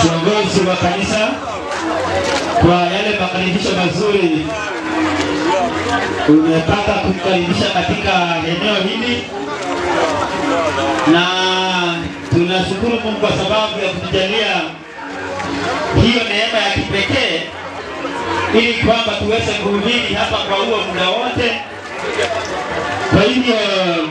kiongozi wa kanisa kwa yale makaribisho mazuri umepata kukaribisha katika eneo hili, na tunashukuru Mungu kwa sababu ya kutujalia hiyo neema ya kipekee ili kwamba tuweze kuhubiri hapa kwa huo muda wote. Kwa hivyo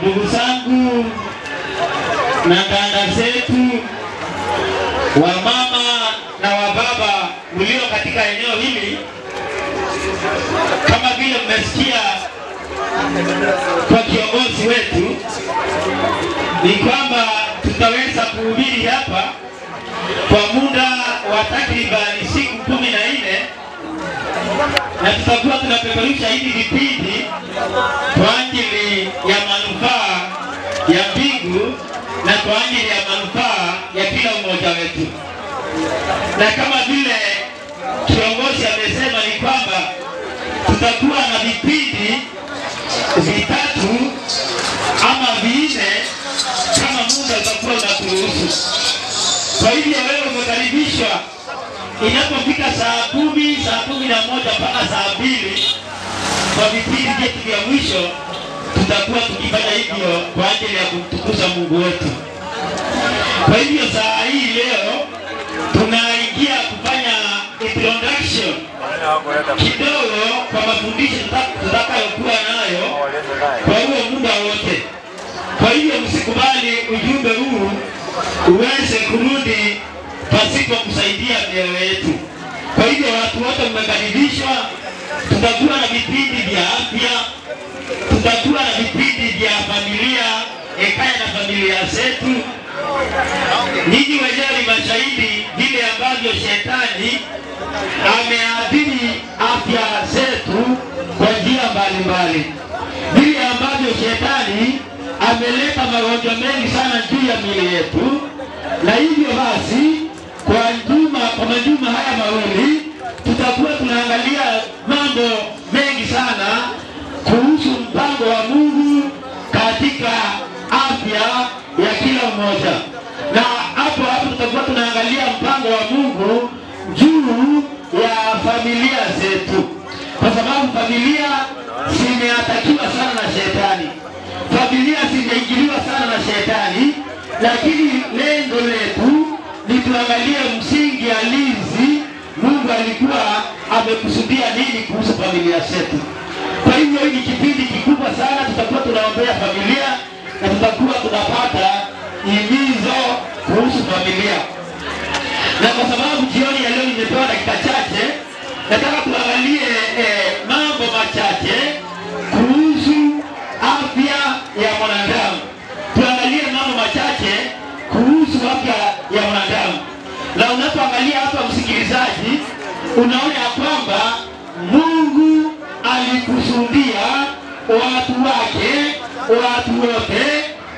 ndugu zangu na dada zetu, wa mama na wa baba mlio katika eneo hili, kama vile mmesikia kwa kiongozi wetu, ni kwamba tutaweza kuhubiri hapa kwa muda wa takriban siku 14, na tutakuwa tunapeperusha hivi vipindi kwa ajili ya manufaa ya mbingu na kwa ajili ya manufaa ya kila mmoja wetu. Na kama vile kiongozi amesema ni kwamba tutakuwa na vipindi vitatu ama 4 kama muda utakuwa unaturuhusu. Kwa hivyo wewe umekaribishwa inapofika saa 10, saa 11 mpaka saa 2 kwa vipindi vyetu vya mwisho tutakuwa tukifanya hivyo kwa ajili ya kumtukuza Mungu wetu. Kwa hivyo saa hii leo tunaingia kufanya introduction kidogo kwa mafundisho tutakayokuwa nayo kwa huo muda wote. Kwa hivyo msikubali ujumbe huu uweze kurudi pasipo kusaidia mioyo yetu. Kwa hivyo watu wote mmekaribishwa. Tutakuwa na vipindi vya afya, tutakuwa na vipindi vya familia, ekaya na familia zetu. Ninyi wenyewe ni mashahidi vile ambavyo shetani ameadhiri afya zetu kwa njia mbalimbali, vile ambavyo shetani ameleta magonjwa mengi sana juu ya miili yetu. Na hivyo basi kwa majuma haya mawili tutakuwa tunaangalia mambo mengi sana kuhusu mpango wa Mungu katika afya ya kila mmoja. Na hapo tutakuwa tunaangalia mpango wa Mungu juu ya familia zetu, kwa sababu familia zimeatakiwa sana na shetani, familia zimeingiliwa sana na shetani. Lakini lengo letu ni tuangalie msingi halisi Mungu alikuwa amekusudia nini kuhusu familia zetu. Kwa hivyo hii ni kipindi kikubwa sana, tutakuwa tunaombea familia na tutakuwa tunapata himizo kuhusu familia. Na kwa sababu jioni ya leo nimepewa dakika chache, nataka tuangalie mambo machache kuhusu afya ya mwanadamu. Tuangalie mambo machache kuhusu afya ya mwanadamu. Na unapoangalia hapa msikilizaji, unaona kwamba Mungu alikusudia watu wake, watu wote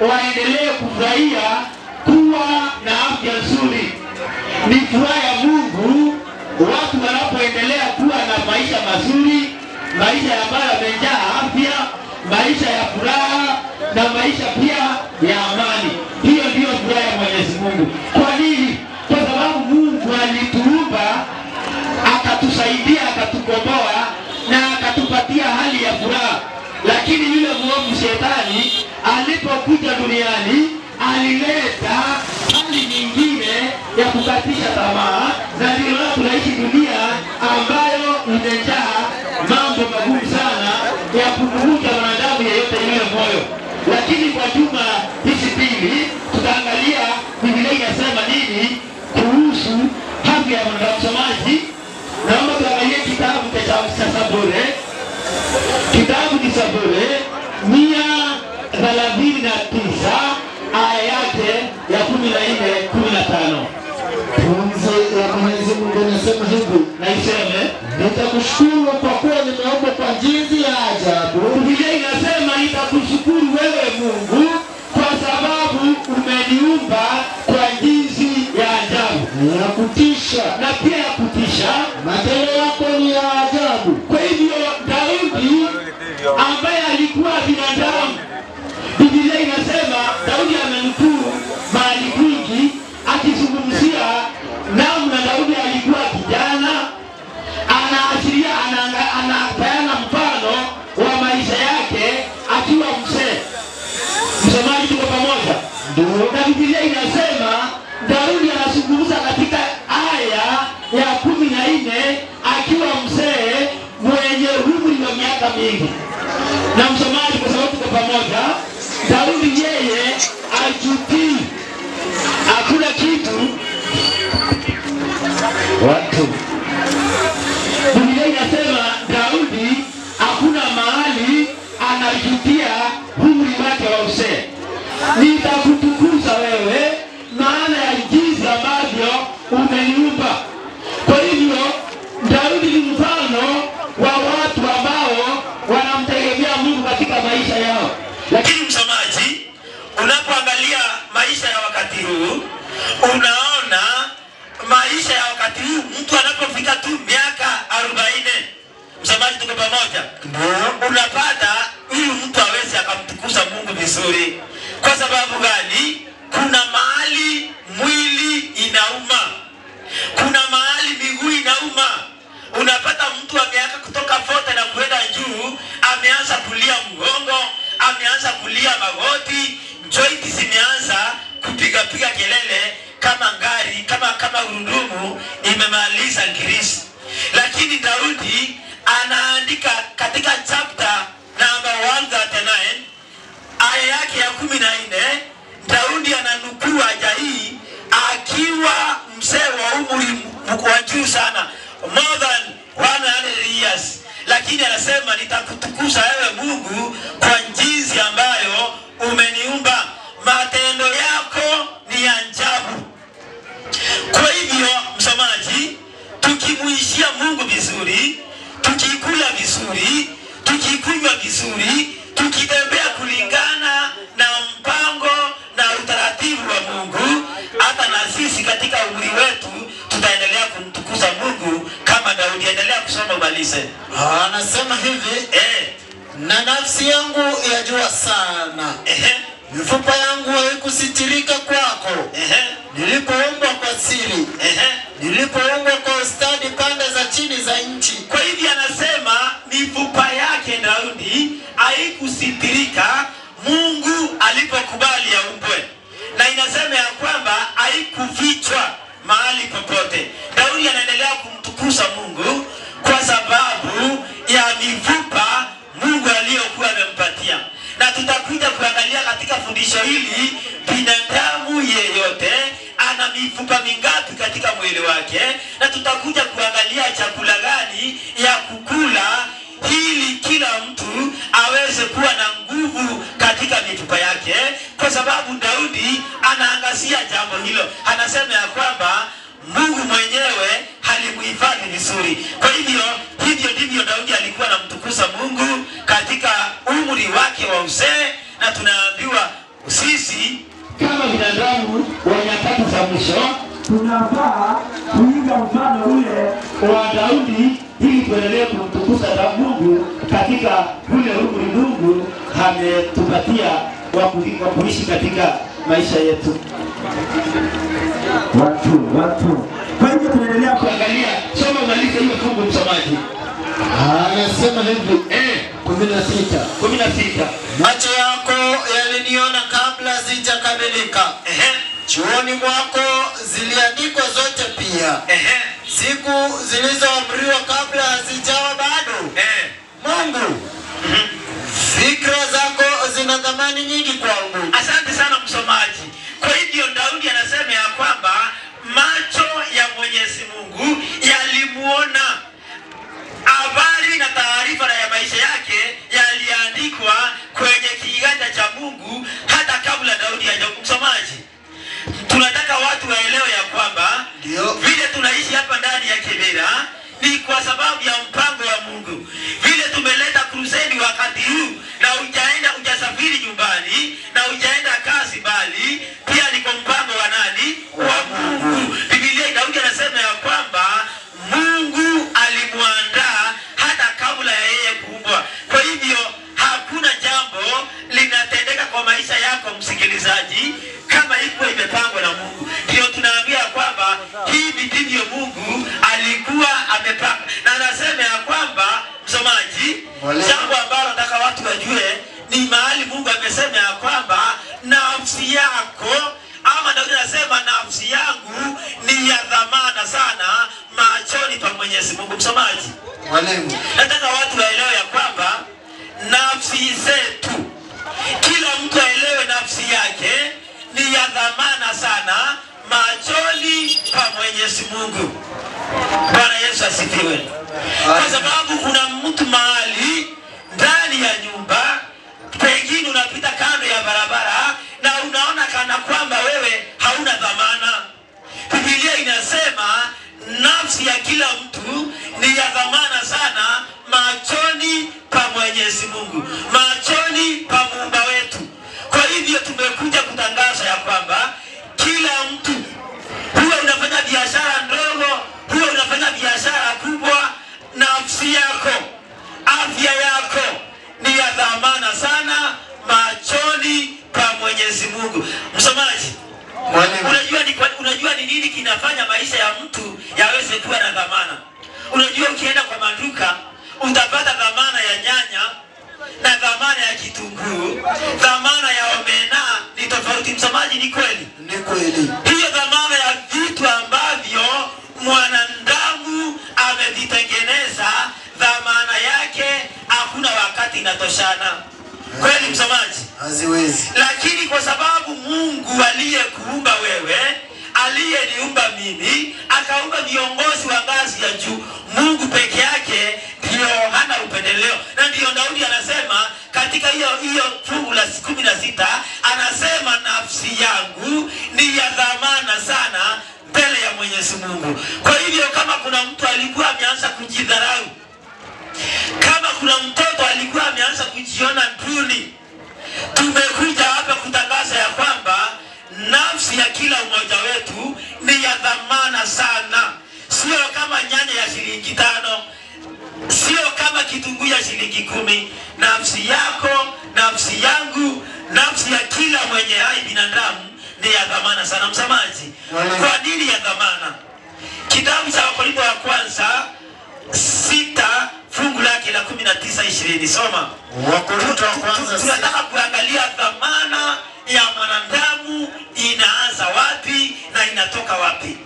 waendelee kufurahia kuwa na afya nzuri. Ni furaha ya Mungu watu wanapoendelea kuwa na maisha mazuri, maisha ambayo yamejaa afya, maisha ya furaha na maisha pia ya amani. Hiyo ndio furaha ya Mwenyezi Mungu. Kwa nini? Kwa sababu Mungu alituumba, akatusaidia, akatukomboa na akatupatia hali ya furaha. Lakini yule mwovu shetani alipokuja duniani alileta hali nyingine ya kukatisha tamaa, na ndio tunaishi dunia ambayo imejaa mambo magumu sana ya kumvunja mwanadamu yeyote yule moyo. Lakini kwa juma hizi 2 tutaangalia Biblia inasema nini kuhusu afya ya mwanadamu. Msomaji, naomba tuangalie kitabu cha Zaburi. Kitabu ni Zaburi 139 aya yake ya 14-15. Pumzi ya Mwenyezi Mungu inasema hivi, na iseme, nitakushukuru kwa kuwa nimeumbwa kwa jinsi ya ajabu. Biblia inasema nitakushukuru wewe Mungu kwa sababu umeniumba kwa jinsi ya ajabu, ya kutisha na pia ya kutisha. Matendo yako ni ya ajabu. Kwa hivyo Daudi ambaye alikuwa binadamu, Biblia inasema Daudi amenukuu mahali kwingi akizungumzia namna mingi. Na msomaji, kwa sababu tuko pamoja, Daudi yeye ajutii. Hakuna kitu watu. Biblia inasema Daudi hakuna mahali anajutia umri wake wa uzee. Nitakutukuza wewe maana ya jinsi ambavyo umeniumba. Kwa hivyo Daudi ni mfano wa watu ambao wanamtegemea Mungu katika maisha yao. Lakini msomaji, unapoangalia maisha ya wakati huu, unaona maisha ya wakati huu mtu anapofika tu miaka 40, msomaji tuko pamoja, unapata huyu mtu hawezi akamtukuza Mungu vizuri. Kwa sababu gani? Kuna mahali mwili inauma, kuna mahali miguu inauma. Unapata mtu ameanza kutoka 40 na kuenda juu, ameanza kulia mgongo, ameanza kulia magoti, joints zimeanza kupiga kelele kama ngari, kama urundumu imemaliza ngirisi. Lakini Daudi anaandika katika chapter number 139 aya yake ya 14, Daudi ananukuu haja hii akiwa mzee wa umri wa juu sana, more than 100 years. Lakini anasema nitakutukuza wewe Mungu kwa jinsi ambayo umeniumba, matendo yako ni ya ajabu. Kwa hivyo msomaji, tukimuishia Mungu vizuri, tukikula vizuri, tukikunywa vizuri, tukitembea kulingana na mpango na utaratibu wa Mungu, hata na sisi katika umri wetu tutaendelea kumtukuza Mungu kama Daudi. Endelea kusoma umalize. Anasema hivi, na nafsi yangu yajua sana, mifupa yangu haikusitirika kwako. Nilipoumbwa kwa siri, nilipoumbwa kwa ustadi pande za chini za nchi. Kwa hivyo anasema mifupa yake Daudi haikusitirika Mungu alipokubali aumbwe, na inasema ya kwamba haikufichwa mahali popote. Daudi anaendelea kumtukuza Mungu kwa sababu ya mifupa Mungu aliyokuwa amempatia. Na tutakuja kuangalia katika fundisho hili, binadamu yeyote ana mifupa mingapi katika mwili wake, na tutakuja kuangalia chakula gani ya kukula ili kila mtu aweze kuwa na nguvu katika mifupa yake, kwa sababu Daudi anaangazia jambo hilo. Anasema ya kwamba Mungu mwenyewe halimuhifadhi vizuri. Kwa hivyo ndivyo Daudi alikuwa anamtukuza Mungu katika umri wake wa uzee. Na tunaambiwa sisi kama binadamu wa nyakati za mwisho tunafaa kuiga mfano ule wa Daudi ili tuendelee kumtukuza Mungu katika ule umri Mungu ametupatia wa kuishi katika maisha yetu. Watu. Kwa hivyo tunaendelea kuangalia, soma maliza hiyo fungu msomaji. Anasema hivi, 16. Macho yako yaliniona kabla sijakamilika. Chuoni mwako ziliandikwa zote pia. Siku zilizoamriwa kabla hazijawa bado. Mungu, fikra zako zina thamani nyingi kwangu. Asante sana msomaji. Kwa hivyo Daudi anasema ya kwamba macho ya Mwenyezi Mungu yalimuona, habari na taarifa ya maisha yake yaliandikwa kwenye kiganja cha Mungu hata kabla Daudi hajakuwa msomaji. Tunataka watu waelewe ya kwamba vile tunaishi hapa ndani ya Kibera ni kwa sababu ya mpango wa Mungu. Vile tumeleta crusade wakati huu na hujasafiri nyumbani na hujaenda kazi bali pia ni kwa mpango wa nani? Wa Mungu. Biblia Daudi anasema ya kwamba Mungu alimuandaa hata kabla ya yeye kuumbwa. Kwa hivyo hakuna jambo linatendeka kwa maisha yako msikilizaji kama iko imepangwa na Mungu. Ndio tunaambia kwamba hivi ndivyo Mungu alikuwa amepanga. Na anasema ya kwamba msomaji, jambo ambalo nataka watu wajue ni mahali Mungu amesema ya kwamba nafsi yako, ama Daudi anasema nafsi yangu ni ya dhamana sana machoni pa Mwenyezi Mungu. Msomaji, mwalimu, nataka watu waelewe ya kwamba kila mtu ni ya dhamana sana machoni pa Mwenyezi Mungu, machoni pa Muumba wetu. Kwa hivyo tumekuja kutangaza ya kwamba kila mtu, huwa unafanya biashara ndogo, huwa unafanya biashara kubwa, nafsi yako, afya yako ni ya dhamana sana machoni pa Mwenyezi Mungu. Msomaji, unajua ni nini kinafanya maisha ya mtu yaweze kuwa na dhamana? Unajua ukienda kwa maduka utapata dhamana ya nyanya na dhamana ya kitunguu, dhamana ya omena ni tofauti. Msomaji, ni kweli? Ni kweli. Hiyo dhamana ya vitu ambavyo mwanadamu amevitengeneza, dhamana yake hakuna wakati inatoshana. Kweli msomaji? Haziwezi. Lakini kwa sababu Mungu aliyekuumba wewe, aliyeniumba mimi, akaumba viongozi wa ngazi ya juu, Mungu peke yake ndio hana upendeleo. Na ndio Daudi anasema katika hiyo fungu la 16, anasema nafsi yangu ni ya dhamana sana mbele ya Mwenyezi Mungu. Kwa hivyo kama kuna mtu alikuwa ameanza kujidharau, kama kuna mtoto alikuwa ameanza kujiona duni, tumekuja hapa kutangaza ya kwamba nafsi ya kila mmoja wetu ni ya dhamana sana. Sio kama nyanya ya shilingi 5, sio kama kitunguu ya shilingi 10. Nafsi yako, nafsi yangu, nafsi ya kila mwenye hai binadamu ni ya dhamana sana. Msamaji, kwa nini ya dhamana? Kitabu cha Wakorintho wa kwanza 6 fungu lake la 19-20. Soma. Wakorintho wa kwanza. Tunataka kuangalia dhamana ya mwanadamu inaanza wapi na inatoka wapi.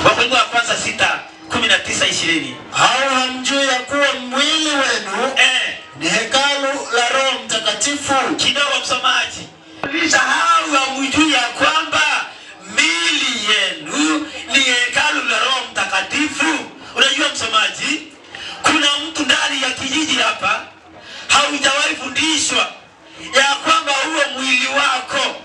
Wakorintho wa kwanza 6:19-20. Hao hamjui ya kuwa mwili wenu ni hekalu la Roho Mtakatifu? Kidogo msomaji. Hao hamjui ya kwamba miili yenu ni hekalu la Roho Mtakatifu? Unajua msomaji, kuna mtu ndani ya kijiji hapa haujawahi fundishwa ya kwamba huo mwili wako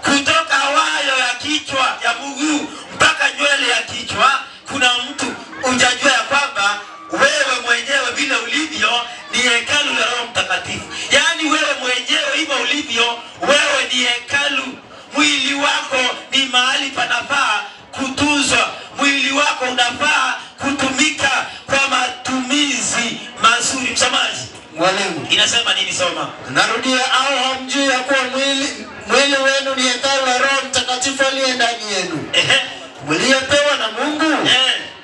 kutoka wayo ya kichwa ya mguu mpaka nywele ya kichwa, kuna mtu hujajua ya kwamba wewe mwenyewe vile ulivyo ni hekalu la Roho Mtakatifu. Yaani wewe mwenyewe hivyo ulivyo, wewe ni hekalu. Mwili wako ni mahali panafaa kutunzwa. Mwili wako unafaa kutumika kwa matumizi mazuri. Msamaji, mwalimu, inasema nini? Soma. Narudia, au hamjui ya kuwa mwili wenu ni hekalu la Roho Mtakatifu aliye ndani yenu, mliyepewa na Mungu,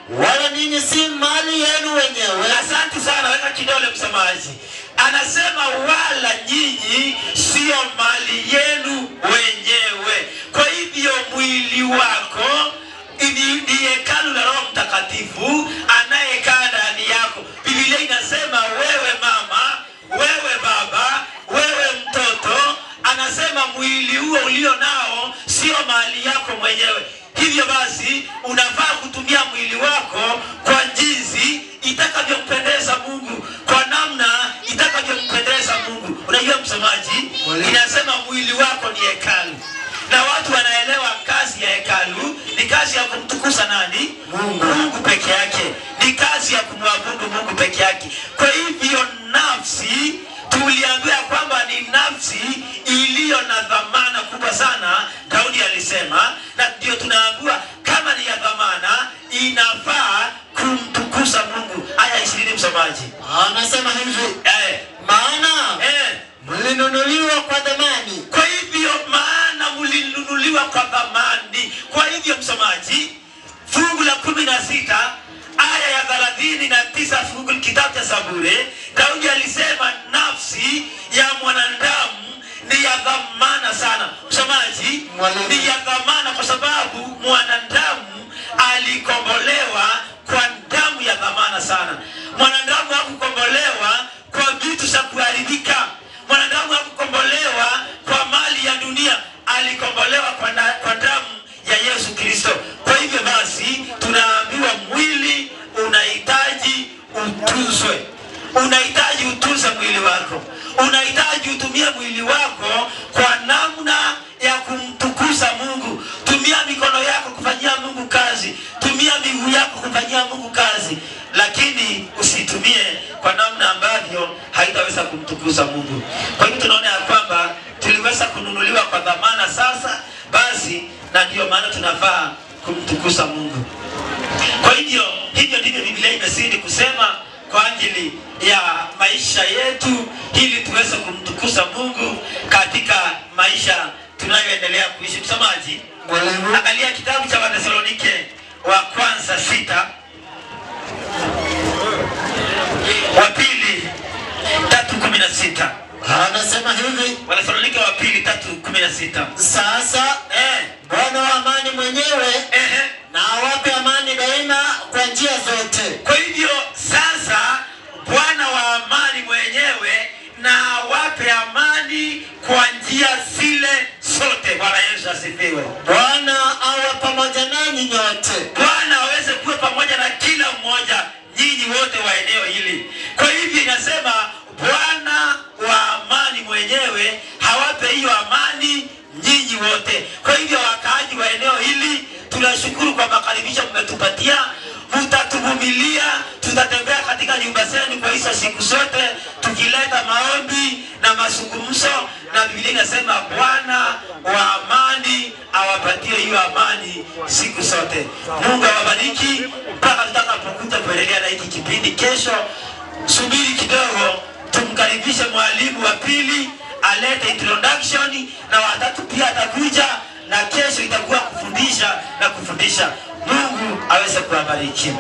wala ninyi si mali yenu wenyewe? Asante sana, weka kidole msamaji. Anasema wala nyinyi sio mali yenu wenyewe. Kwa hivyo mwili wako ni hekalu la Roho Mtakatifu anayekaa ndani yako. Biblia inasema wewe mama, wewe baba, wewe mtoto, anasema mwili huo ulio nao sio mali yako mwenyewe. Hivyo basi unafaa kutumia mwili wako kwa jinsi itakavyompendeza Mungu, kwa namna itakavyompendeza Mungu. Unajua msomaji, inasema mwili wako ni hekalu. Na watu wanaelewa kazi ya hekalu ni kazi ya kumtukuza nani? Mungu peke yake. Ni kazi ya kumwabudu Mungu peke yake. Kwa hivyo nafsi, tuliambiwa kwamba ni nafsi iliyo na dhamana kubwa sana. Daudi alisema, na ndio tunaambiwa kama ni ya dhamana inafaa kumtukuza Mungu. Aya 20 msomaji. Anasema hivi, maana mlinunuliwa kwa dhamani. Kwa hivyo maana mlinunuliwa kwa dhamani. Kwa hivyo msomaji, fungu la 16 aya ya 39 fungu kitabu cha Zaburi, Daudi alisema nafsi ya mwanadamu ni ya dhamana sana. Msomaji, ni ya dhamana kwa sababu mwanadamu alikombolewa kwa damu ya dhamana sana. Mwanadamu hakukombolewa kwa vitu za kuharibika. Mwanadamu hakukombolewa kwa mali ya dunia. Alikombolewa kwa damu ya Yesu Kristo. Kwa hivyo basi tunaambiwa mwili unahitaji utunzwe. Unahitaji utunze mwili wako. Unahitaji utumie mwili wako kwa namna ya kumtukuza Mungu. Tumia mikono yako kufanyia Mungu kazi. kazi, tumia miguu yako kufanyia Mungu kazi, lakini usitumie kwa namna ambavyo haitaweza kumtukuza Mungu. Kwa hiyo tunaona ya kwamba tuliweza kununuliwa kwa dhamana sasa, basi na ndio maana tunafaa kumtukuza Mungu. Kwa hivyo ndivyo Biblia imezidi kusema kwa ajili ya maisha yetu, ili tuweze kumtukuza Mungu katika maisha tunayoendelea kuishi. Msomaji, angalia kitabu cha Wathesalonike wa kwanza 6, wa pili 3:16. Anasema hivi, Wathesalonike wa pili 3:16. Sasa Bwana wa amani mwenyewe na awape amani daima kwa njia zote. Kwa hivyo sasa Bwana wa amani mwenyewe na awape amani kwa njia zile zote. Bwana Yesu asifiwe. Bwana awe pamoja nanyi nyote. Bwana aweze kuwa pamoja na kila mmoja, nyinyi wote wa eneo hili. Kwa hivyo inasema Bwana wa amani mwenyewe hawape hiyo amani nyinyi wote. Kwa hivyo wakaaji wa eneo hili, tunashukuru kwa makaribisho mmetupatia. Mtatuvumilia, tutatembea katika nyumba zenu kwa hizo siku zote tukileta maombi na mazungumzo, na Biblia inasema Bwana wa amani awapatie hiyo amani siku zote. Mungu awabariki mpaka tutakapokuja kuendelea na hiki kipindi kesho. Subiri kidogo, tumkaribishe mwalimu wa pili alete introduction, na watatu pia atakuja, na kesho itakuwa kufundisha na kufundisha. Mungu aweze kuwabariki.